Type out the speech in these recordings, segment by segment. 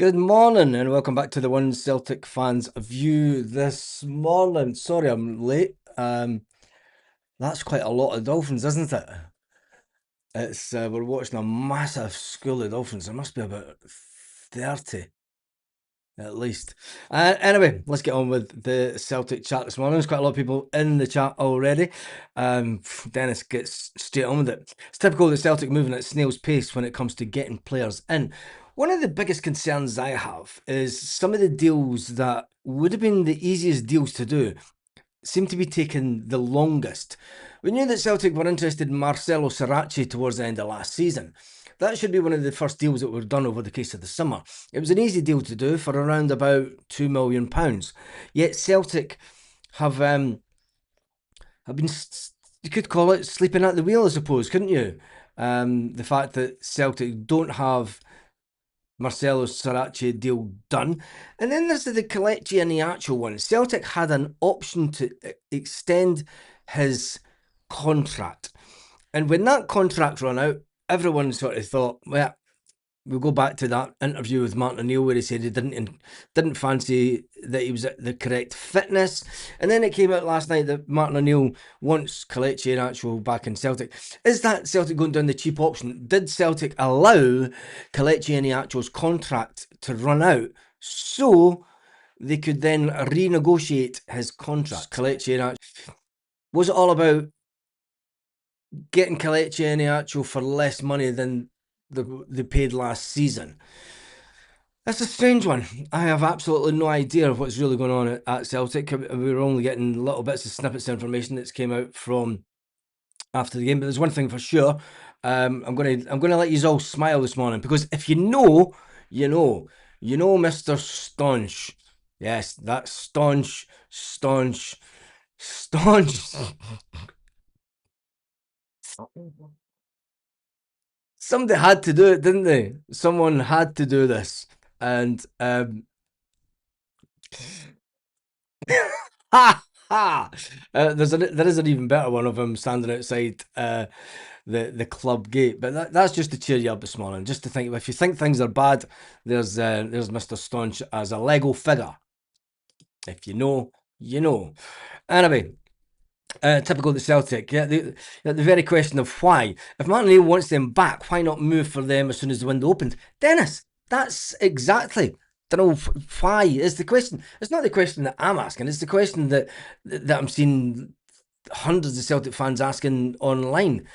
Good morning and welcome back to the One Celtic Fans View this morning. Sorry I'm late. That's quite a lot of dolphins, isn't it? It's we're watching a massive school of dolphins. There must be about 30 at least. Anyway, let's get on with the Celtic chat this morning. There's quite a lot of people in the chat already. Dennis gets straight on with it. It's typical of the Celtic moving at snail's pace when it comes to getting players in. One of the biggest concerns I have is some of the deals that would have been the easiest deals to do seem to be taking the longest. We knew that Celtic were interested in Marcelo Saracchi towards the end of last season. That should be one of the first deals that were done over the course of the summer. It was an easy deal to do for around about £2 million. Yet Celtic have been, you could call it sleeping at the wheel, I suppose, couldn't you? The fact that Celtic don't have Marcelo Saracchi deal done. And then there's the Kelechi and the actual one. Celtic had an option to extend his contract. And when that contract ran out, everyone sort of thought, well, we'll go back to that interview with Martin O'Neill where he said he didn't fancy that he was at the correct fitness. And then it came out last night that Martin O'Neill wants Kelechi Iheanacho back in Celtic. Is that Celtic going down the cheap option? Did Celtic allow Kelechi Iheanacho's contract to run out so they could then renegotiate his contract? Kelechi Iheanacho. Was it all about getting Kelechi Iheanacho for less money than they paid last season? That's a strange one. I have absolutely no idea what's really going on at Celtic. We were only getting little bits of snippets of information that's came out from after the game. But there's one thing for sure. I'm gonna let you all smile this morning because if you know, you know, Mr. Staunch. Yes, that's staunch. Somebody had to do it, didn't they? Someone had to do this, and ha ha! There is an even better one of him standing outside the club gate, but that's just to cheer you up this morning. Just to think, if you think things are bad, there's Mr. Staunch as a Lego figure. If you know, you know. Anyway. Typical of the Celtic. Yeah, the very question of why. If Martin O'Neill wants them back, why not move for them as soon as the window opens? Dennis, that's exactly. Don't know why is the question. It's not the question that I'm asking. It's the question that I'm seeing hundreds of Celtic fans asking online.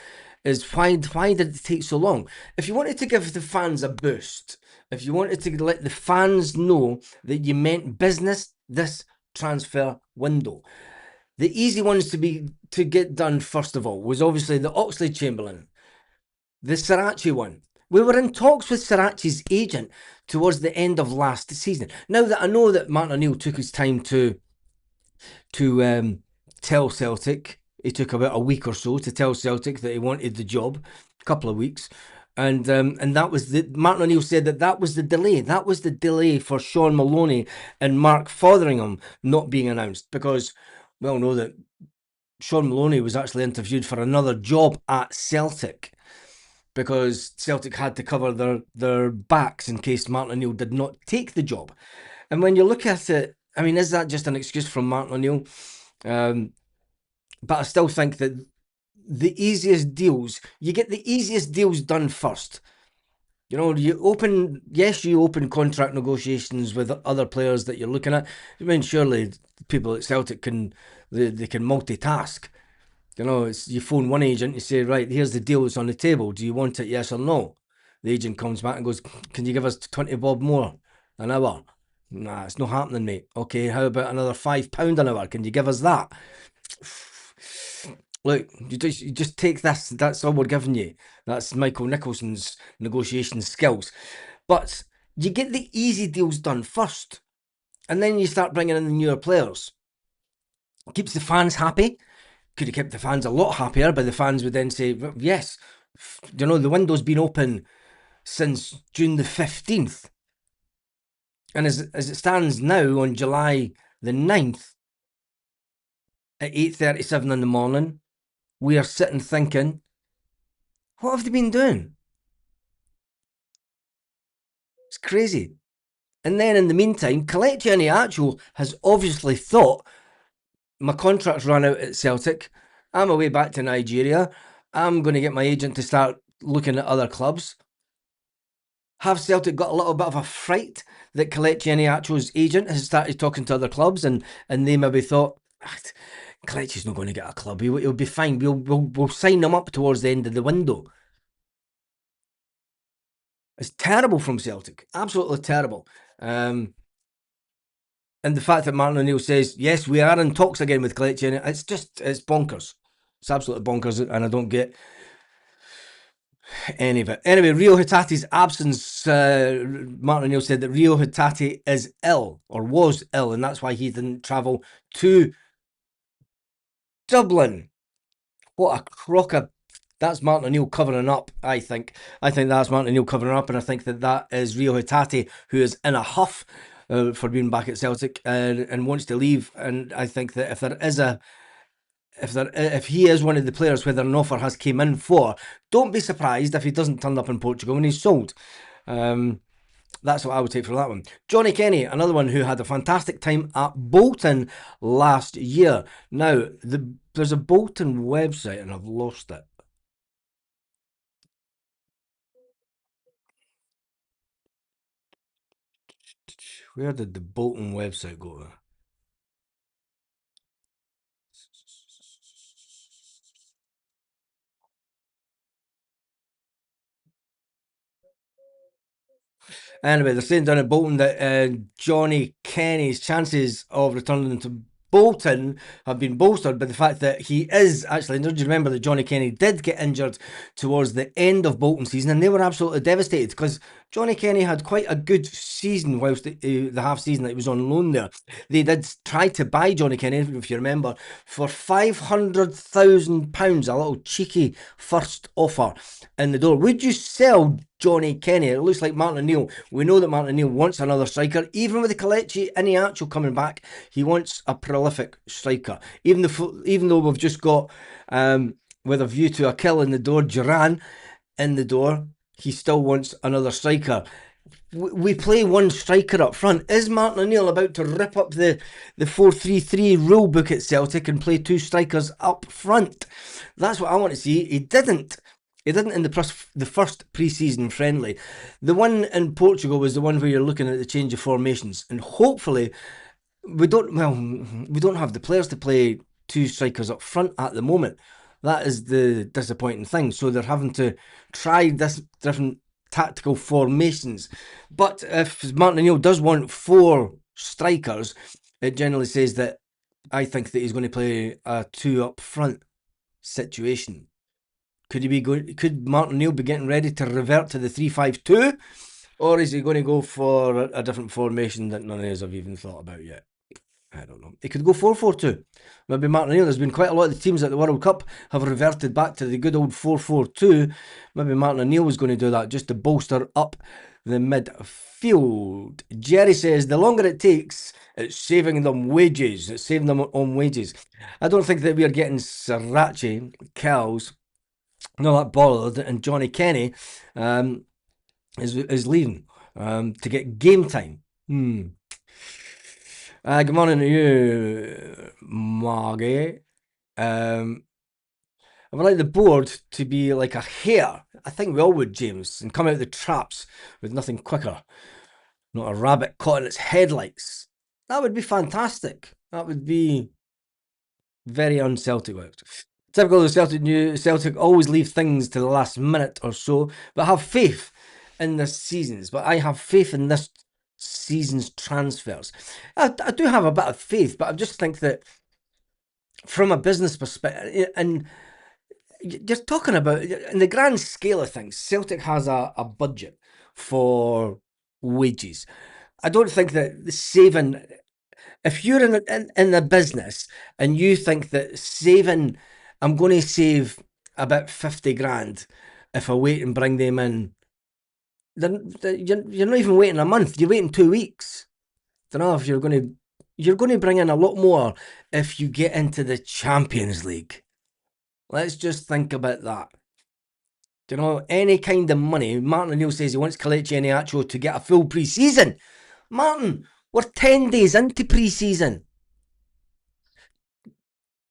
Is why did it take so long? If you wanted to give the fans a boost, if you wanted to let the fans know that you meant business this transfer window, the easy ones to get done first of all was obviously the Oxlade-Chamberlain, the Saracchi one. We were in talks with Saracchi's agent towards the end of last season. Now that I know that Martin O'Neill took his time to tell Celtic, he took about a week or so to tell Celtic that he wanted the job, a couple of weeks. And that was Martin O'Neill said that was the delay. That was the delay for Sean Maloney and Mark Fotheringham not being announced because we all know that Sean Maloney was actually interviewed for another job at Celtic because Celtic had to cover their backs in case Martin O'Neill did not take the job. And when you look at it, I mean, is that just an excuse from Martin O'Neill? But I still think that you get the easiest deals done first. You know, you open contract negotiations with other players that you're looking at. I mean, surely people at Celtic can multitask. You know, it's you phone one agent, you say, right, here's the deal that's on the table. Do you want it, yes or no? The agent comes back and goes, can you give us 20 bob more an hour? Nah, it's not happening, mate. Okay, how about another £5 an hour? Can you give us that? Look, you just take this. That's all we're giving you. That's Michael Nicholson's negotiation skills. But you get the easy deals done first, and then you start bringing in the newer players. Keeps the fans happy. Could have kept the fans a lot happier, but the fans would then say, yes, you know, the window's been open since June the 15th. And as it stands now on July the 9th at 8:37 in the morning, we are sitting thinking, what have they been doing? It's crazy. And then in the meantime, Kelechi Iheanacho has obviously thought, my contract's run out at Celtic. I'm away back to Nigeria. I'm going to get my agent to start looking at other clubs. Have Celtic got a little bit of a fright that Kelechi Iheanacho's agent has started talking to other clubs, and they maybe thought, Kelechi's not going to get a club. He'll be fine. We'll sign him up towards the end of the window. It's terrible from Celtic. Absolutely terrible. And the fact that Martin O'Neill says, yes, we are in talks again with Kelechi, it's bonkers. It's absolutely bonkers, and I don't get any of it. Anyway, Rio Hitate's absence, Martin O'Neill said that Rio Hitate is ill, or was ill, and that's why he didn't travel to Dublin. What a crock of... That's Martin O'Neill covering up, I think. I think that's Martin O'Neill covering up, and I think that is Rio Hitate, who is in a huff for being back at Celtic and wants to leave. And I think that if he is one of the players whether an offer has came in for, don't be surprised if he doesn't turn up in Portugal when he's sold. That's what I would take for that one. Johnny Kenny, another one who had a fantastic time at Bolton last year. Now, there's a Bolton website and I've lost it. Where did the Bolton website go to? Anyway, they're saying down at Bolton that Johnny Kenny's chances of returning to Bolton have been bolstered by the fact that he is actually, did you remember that Johnny Kenny did get injured towards the end of Bolton season, and they were absolutely devastated because Johnny Kenny had quite a good season whilst the half season that he was on loan there. They did try to buy Johnny Kenny, if you remember, for £500,000, a little cheeky first offer in the door. Would you sell Johnny Kenny? It looks like Martin O'Neill. We know that Martin O'Neill wants another striker. Even with the Kelechi Iheanacho coming back, he wants a prolific striker. Even though we've just got, with a view to a kill in the door, Duran in the door, he still wants another striker. We play one striker up front. Is Martin O'Neill about to rip up the 4-3-3 rule book at Celtic and play two strikers up front? That's what I want to see. He didn't. He didn't in the first pre-season friendly. The one in Portugal was the one where you're looking at the change of formations, and hopefully we don't have the players to play two strikers up front at the moment. That is the disappointing thing. So they're having to try this different tactical formations. But if Martin O'Neill does want four strikers, it generally says that I think that he's going to play a two up front situation. Could Martin O'Neill be getting ready to revert to the 3-5-2, or is he going to go for a different formation that none of us have even thought about yet? I don't know. He could go 4-4-2. Maybe Martin O'Neill. There's been quite a lot of the teams at the World Cup have reverted back to the good old 4-4-2. Maybe Martin O'Neill was going to do that just to bolster up the midfield. Jerry says the longer it takes, it's saving them wages. It's saving them on wages. I don't think that we are getting Sriracha, Kells, not that bothered, and Johnny Kenny is leaving to get game time. Good morning to you, Margie. I would like the board to be like a hare. I think we all would, James, and come out the traps with nothing quicker. Not a rabbit caught in its headlights. That would be fantastic. That would be very un-Celtic. Typical of Celtic always leave things to the last minute or so, but have faith in this season's. But I have faith in this season's transfers. I do have a bit of faith, but I just think that from a business perspective, and you're talking about, in the grand scale of things, Celtic has a budget for wages. I don't think that the saving, if you're in the business and you think that saving, I'm going to save about 50 grand if I wait and bring them in, then you're not even waiting a month, you're waiting 2 weeks. I don't know if you're going to bring in a lot more if you get into the Champions League. Let's just think about that. You know, any kind of money. Martin O'Neill says he wants Kelechi Iheanacho to get a full pre-season. Martin, we're 10 days into pre-season.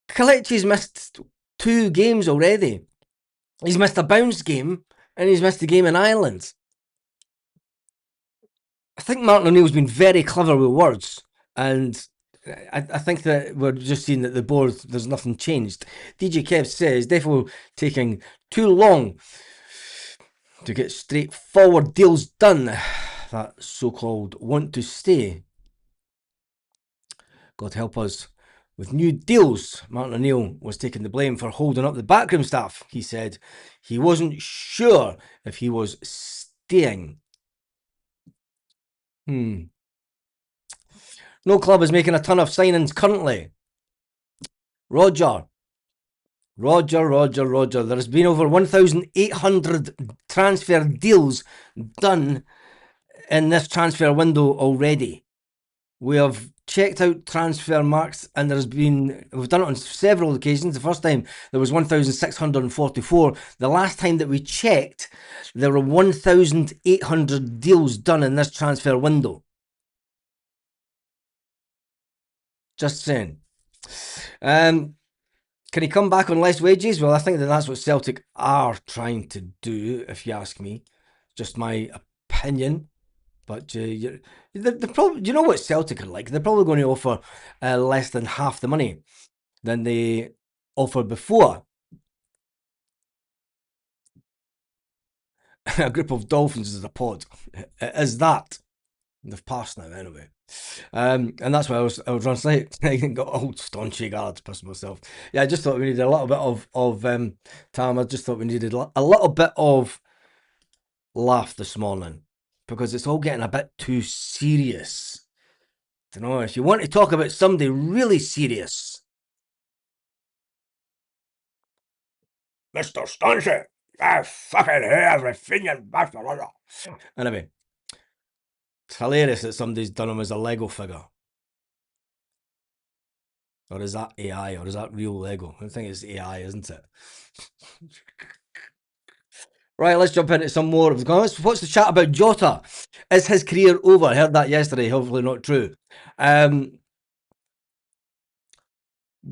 Kelechi's missed 2 games already. He's missed a bounce game and he's missed a game in Ireland. I think Martin O'Neill's been very clever with words, and I think that we're just seeing that the board, there's nothing changed. DJ Kev says, definitely taking too long to get straightforward deals done. That so-called want to stay. God help us with new deals. Martin O'Neill was taking the blame for holding up the backroom staff. He said he wasn't sure if he was staying. No club is making a ton of signings currently. Roger. There has been over 1,800 transfer deals done in this transfer window already. We have checked out transfer marks, and we've done it on several occasions. The first time there was 1,644. The last time that we checked, there were 1,800 deals done in this transfer window. Just saying. Can he come back on less wages? Well, I think that's what Celtic are trying to do, if you ask me. Just my opinion. But the problem, do you know what Celtic are like? They're probably going to offer less than half the money than they offered before. A group of dolphins is a pod. It is that. They've passed now anyway. And that's why I was running late. I got old staunchy guards, pissing myself. Yeah, I just thought we needed a little bit of Tam. I just thought we needed a little bit of laugh this morning, because it's all getting a bit too serious. I don't know, if you want to talk about somebody really serious, Mr. Staunchy, I fucking hate everything and bastard. Anyway, it's hilarious that somebody's done him as a Lego figure. Or is that AI? Or is that real Lego? I think it's AI, isn't it? Right, let's jump into some more of the comments. What's the chat about Jota? Is his career over? I heard that yesterday. Hopefully not true.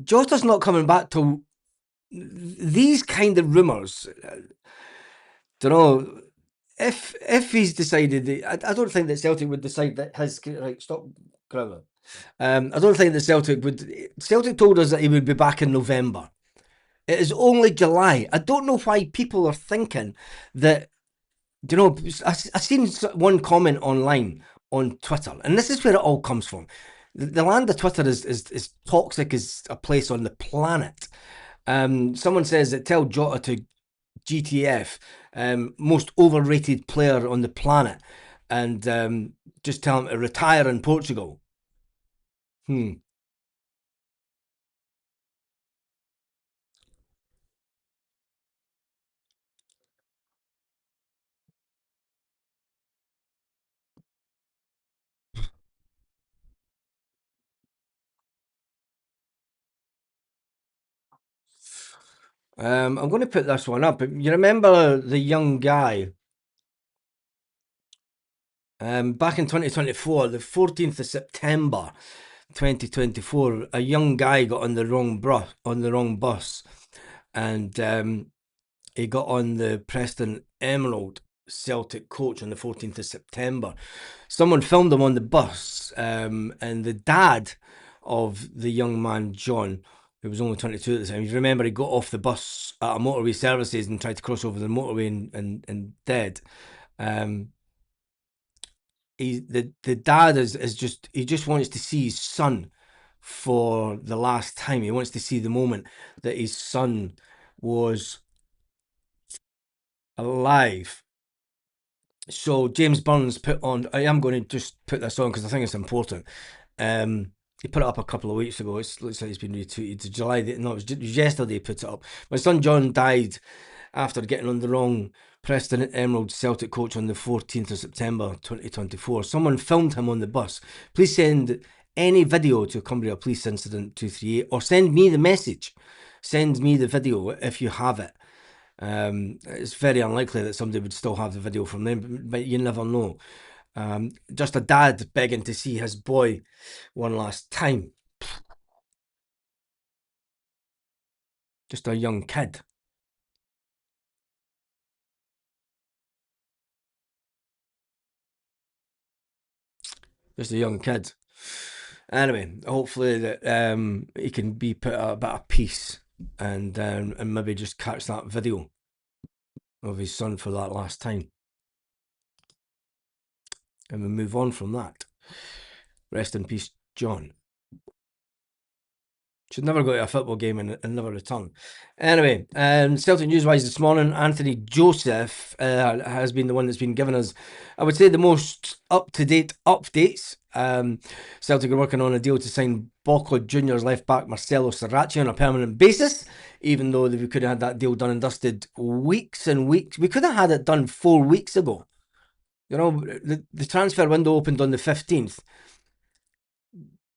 Jota's not coming back till these kind of rumours. Don't know if he's decided. I don't think that Celtic would decide that his right. Stop, Crowther. I don't think that Celtic would. Celtic told us that he would be back in November. It is only July. I don't know why people are thinking that. You know, I seen one comment online on Twitter, and this is where it all comes from. The land of Twitter is toxic as a place on the planet. Someone says that tell Jota to GTF, most overrated player on the planet, and just tell him to retire in Portugal. I'm going to put this one up. You remember the young guy back in 2024, the 14th of September 2024, a young guy got on the wrong bus, and he got on the Preston Emerald Celtic coach on the 14th of September. Someone filmed him on the bus, and the dad of the young man, John, who was only 22 at the time, you remember he got off the bus at a motorway services and tried to cross over the motorway and dead. The dad is just, he just wants to see his son for the last time. He wants to see the moment that his son was alive. So James Burns put on, I am going to just put this on because I think it's important. He put it up a couple of weeks ago. It looks like it's been retweeted to July. No, it was yesterday he put it up. My son John died after getting on the wrong Preston Emerald Celtic coach on the 14th of September 2024. Someone filmed him on the bus. Please send any video to Cumbria Police Incident 238, or send me the message. Send me the video if you have it. It's very unlikely that somebody would still have the video from them, but you never know. Just a dad begging to see his boy one last time. Just a young kid. Just a young kid. Anyway, hopefully that he can be put at a bit of peace and maybe just catch that video of his son for that last time. And we move on from that. Rest in peace, John. Should never go to a football game and never return. Anyway, Celtic news-wise this morning, Anthony Joseph has been the one that's been giving us, I would say, the most up-to-date updates. Celtic are working on a deal to sign Boca Juniors left-back Marcelo Saracchi on a permanent basis, even though we could have had that deal done and dusted weeks and weeks. We could have had it done 4 weeks ago. You know, the transfer window opened on the 15th.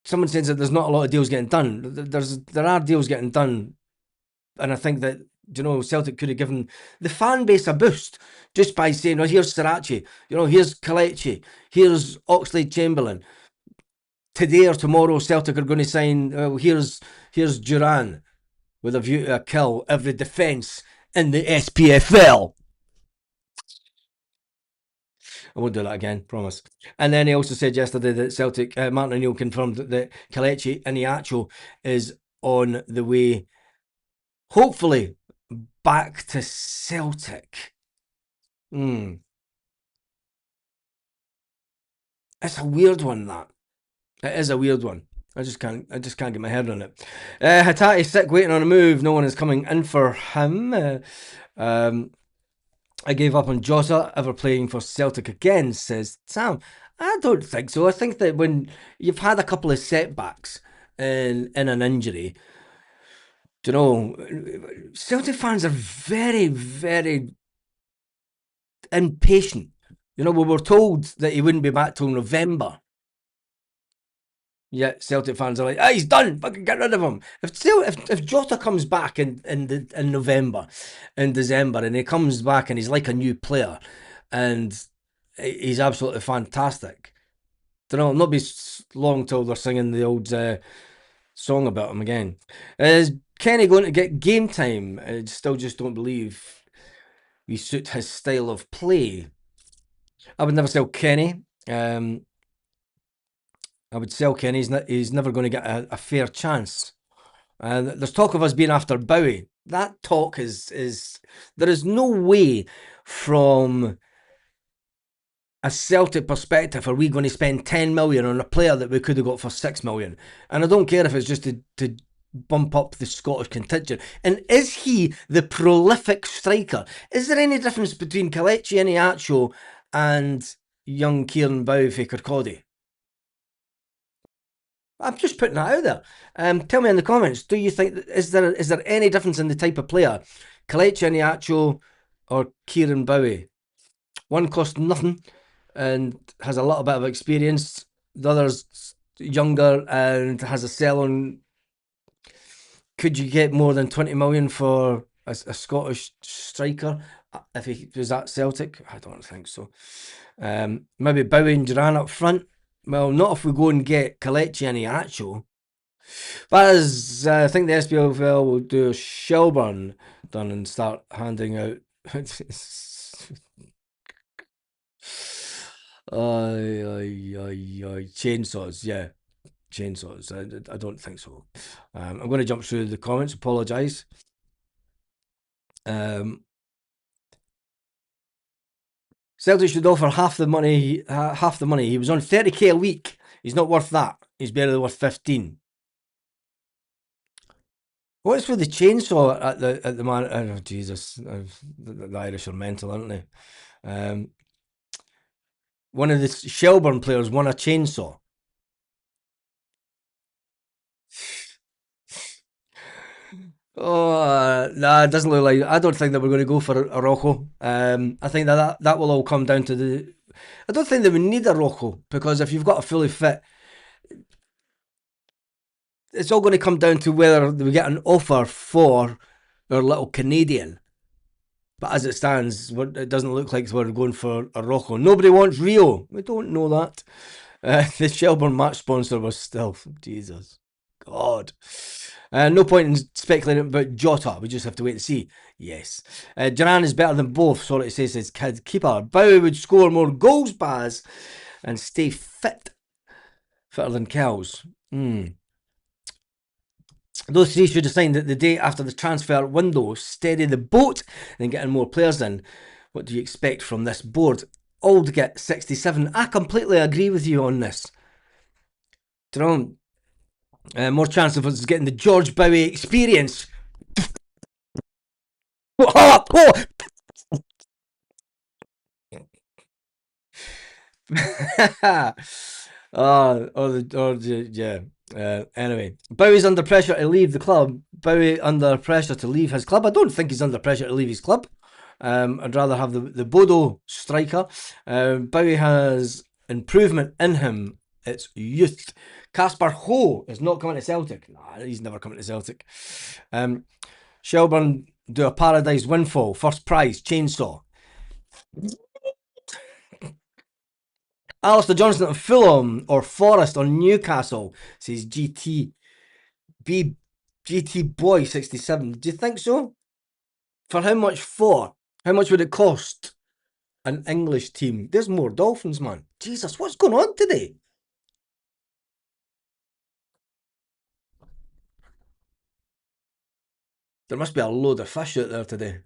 Someone says that there's not a lot of deals getting done. There are deals getting done, and I think that Celtic could have given the fan base a boost just by saying, "Oh, here's Saracchi, here's Kelechi, here's Oxlade-Chamberlain. Today or tomorrow, Celtic are going to sign. Here's Duran with a view to kill every defence in the SPFL." I won't do that again, promise. And then he also said yesterday that Celtic, Martin O'Neill confirmed that Kelechi Iheanacho is on the way, hopefully, back to Celtic. It's a weird one, that. It is a weird one. I just can't get my head on it. Hatate sick, waiting on a move. No one is coming in for him. I gave up on Jota ever playing for Celtic again, says Sam. I don't think so. I think that when you've had a couple of setbacks in an injury, Celtic fans are very, very impatient. We were told that he wouldn't be back till November. Yet Celtic fans are like, he's done. Fucking get rid of him. If Jota comes back in November, in December, and he comes back and he's like a new player, and he's absolutely fantastic, it'll not be long till they're singing the old song about him again. Is Kenny going to get game time? I still just don't believe we suit his style of play. I would never sell Kenny. I would sell Kenny. He's never going to get a fair chance. There's talk of us being after Bowie. That talk is there is no way from a Celtic perspective are we going to spend 10 million on a player that we could have got for 6 million. And I don't care if it's just to bump up the Scottish contingent. And is he the prolific striker? Is there any difference between Kelechi Iheanacho and young Kieran Bowie for Kirkcaldy? I'm just putting that out there. Tell me in the comments, do you think, is there any difference in the type of player? Kelechi Iheanacho or Kieran Bowie? One costs nothing and has a little bit of experience. The other's younger and has a sell on. Could you get more than 20 million for a Scottish striker if he was at Celtic? I don't think so. Maybe Bowie and Duran up front. Well, not if we go and get Kelechi Iheanacho. But as I think the SPFL will do a Shelburne done and start handing out. Chainsaws, yeah. Chainsaws. I don't think so. I'm going to jump through the comments. Apologise. Celtic should offer half the money. Half the money. He was on 30k a week. He's not worth that. He's barely worth 15. What's with the chainsaw at the man? Oh, Jesus, the Irish are mental, aren't they? One of the Shelburne players won a chainsaw. Oh, nah, it doesn't look like. I don't think that we're going to go for a Rocco. I think that will all come down to the. I don't think that we need a Rocco because if you've got a fully fit, it's all going to come down to whether we get an offer for our little Canadian. But as it stands, it doesn't look like we're going for a Rocco. Nobody wants Rio. We don't know that. The Shelburne match sponsor was still Jesus. God. No point in speculating about Jota. We just have to wait and see. Yes. Duran is better than both. So it says his kid keeper. Bowie would score more goals, Baz, and stay fit. Fitter than cows. Those three should have signed the day after the transfer window. Steady the boat and getting more players in. What do you expect from this board? Old get 67. I completely agree with you on this. More chance of us getting the George Bowie experience. Yeah. Anyway, Bowie's under pressure to leave the club. Bowie under pressure to leave his club. I don't think he's under pressure to leave his club. I'd rather have the Bodo striker. Bowie has improvement in him. It's youth. Casper Ho is not coming to Celtic. Nah, he's never coming to Celtic. Shelburne do a Paradise windfall. First prize, chainsaw. Alistair Johnson at Fulham or Forest on Newcastle, says GT Boy 67. Do you think so? For how much for? How much would it cost an English team? There's more Dolphins, man. Jesus, what's going on today? There must be a load of fish out there today.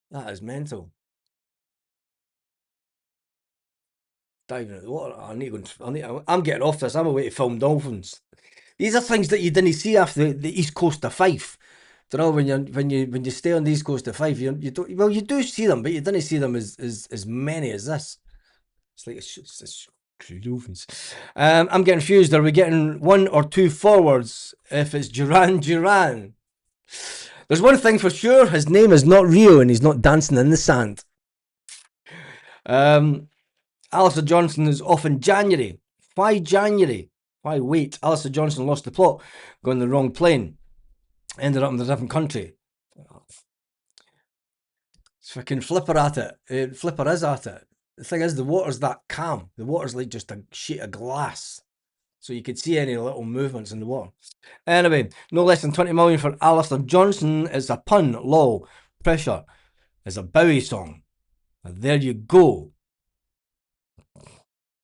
That is mental. Diving in the water. I'm getting off this. I'm away to film dolphins. These are things that you didn't see after the East Coast of Fife. Do you know when you stay on the East Coast of Fife, you don't, well, you do see them, but you didn't see them as many as this. It's like it's dolphins. I'm getting confused. Are we getting one or two forwards? If it's Duran, there's one thing for sure. His name is not Rio, and he's not dancing in the sand. Alistair Johnson is off in January. Why January? Why wait? Alistair Johnson lost the plot, going the wrong plane, ended up in a different country. It's fucking Flipper at it. Flipper is at it. The thing is, the water's that calm. The water's like just a sheet of glass. So you could see any little movements in the water. Anyway, no less than 20 million for Alistair Johnson. It's a pun, lol. Pressure is a Bowie song. And there you go.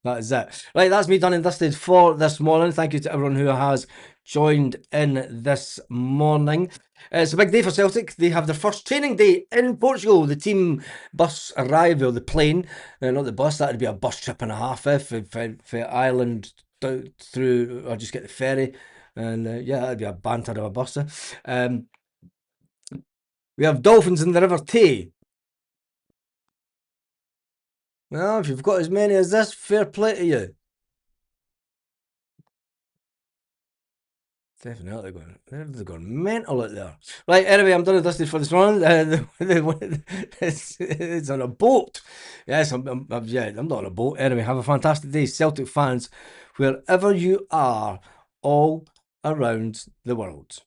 That is it. Right, that's me done and dusted for this morning. Thank you to everyone who has joined in this morning. It's a big day for Celtic. They have their first training day in Portugal. The team bus arrive, or the plane, not the bus, that'd be a bus trip and a half for Ireland through, or just get the ferry. And yeah, that'd be a banter of a bus. We have Dolphins in the River Tay. Well, if you've got as many as this, fair play to you. Definitely they're going mental out there. Right, anyway, I'm done and dusted for this morning. It's on a boat. Yes, I'm not on a boat. Anyway, have a fantastic day, Celtic fans, wherever you are, all around the world.